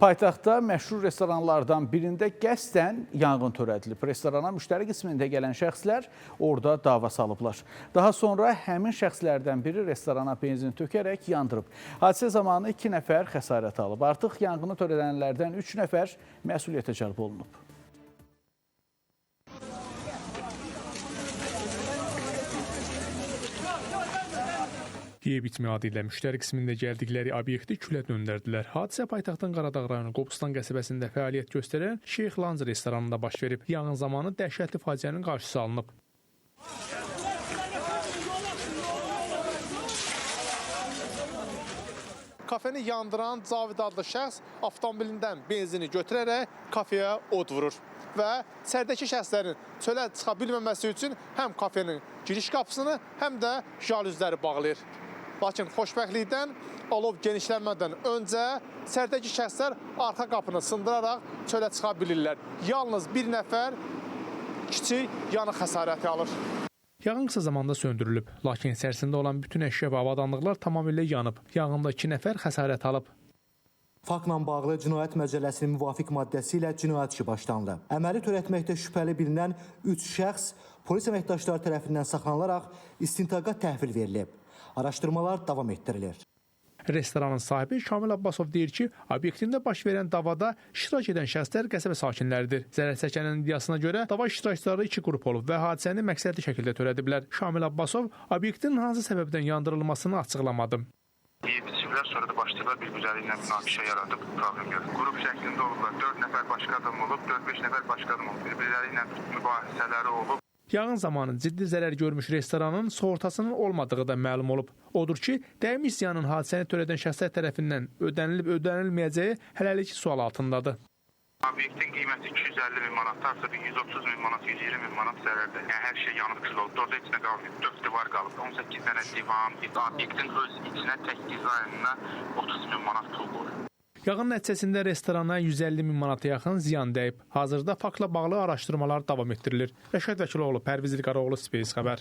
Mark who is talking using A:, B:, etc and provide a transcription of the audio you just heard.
A: Paytaxtda məşhur restoranlardan birində qəsdən yanğın törədilib. Restorana müştəri qismində gələn şəxslər orada dava salıblar. Daha sonra həmin şəxslərdən biri restorana benzin tökərək yandırıb. Hadisə zamanı 2 nəfər xəsarət alıb. Artıq yanğını törədənlərdən 3 nəfər məsuliyyətə cəlb olunub.
B: Yeyib içmə adı ilə müştəri qismində gəldikləri obyekti külə döndərdilər. Hadisə paytaxtın Qaradağ rayonu Qobustan qəsəbəsində fəaliyyət göstərən Şeyx Lanz restoranında baş verib. Yanğın zamanı dəhşətli faciənin qarşısı alınıb.
C: Kafeni yandıran Cavid adlı şəxs avtomobilindən benzini götürərək kafeyə od vurur və içəridəki şəxslərin çölə çıxa bilməməsi üçün həm kafenin giriş qapısını, həm də jalüzləri bağlayır. Lakin xoşbəxtlikdən alov genişlənmədən öncə içəridəki şəxslər arxa qapını sındıraraq çölə çıxa bilirlər. Yalnız bir nəfər kiçik yanıq xəsarəti alır.
B: Yanğın qısa zamanda söndürülüb, lakin içərisində olan bütün əşya və avadanlıqlar tamamilə yanıb. Yanğında 2 nəfər xəsarət alıb.
D: Faktla bağlı Cinayət Məcəlləsinin müvafiq maddəsi ilə cinayət işi başlanılıb. Əməli törətməkdə şübhəli bilinən 3 şəxs polis əməkdaşları tərəfindən saxlanılaraq istintaqa təhvil verilib. Araşdırmalar davam etdirilir.
B: Restoranın sahibi Şamil Abbasov deyir ki, obyektində baş verən davada iştirak edən şəxslər qəsəbə sakinləridir. Zərər çəkənin iddiasına görə dava iştirakçıları 2 qrup olub və hadisəni məqsədli şəkildə törədiblər. Şamil Abbasov obyektin hansı səbəbdən yandırılmasını açıqlamadı.
E: Yeyib içiblər, sonra da başlayıblar bir-birləriylə münaqişə yaradıb problem yaradıb. Qrup şəklində olublar, 4 nəfər başqa adam olub, 4-5 nəfər başqa adam olub, bir-birləriylə mübahisələri olub.
B: Yanğın zamanı ciddi zərər görmüş restoranın sığortasının olmadığı da məlum olub. Odur ki, dəymiş ziyanın hadisəni törədən şəxslər tərəfindən ödənilib-ödənilməyəcəyi hələlik sual altındadır.
E: Obyektin qiyməti 250 min manat, artıq 130 min manat, 120 min manat zərərdir. Yəni hər şey yanıb kül olub. Orada içində qalmayıb, 4 divar qalıb, 18 dənə divan, obyektin öz içinə tək dizaynına 30 min manat pul qoyur.
B: Yanğın nəticəsində restorana 150 min manata yaxın ziyan dəyib. Hazırda faktla bağlı araşdırmalar davam etdirilir. Rəşad Vəkiloğlu, Pərviz İlqaroğlu, Space xəbər.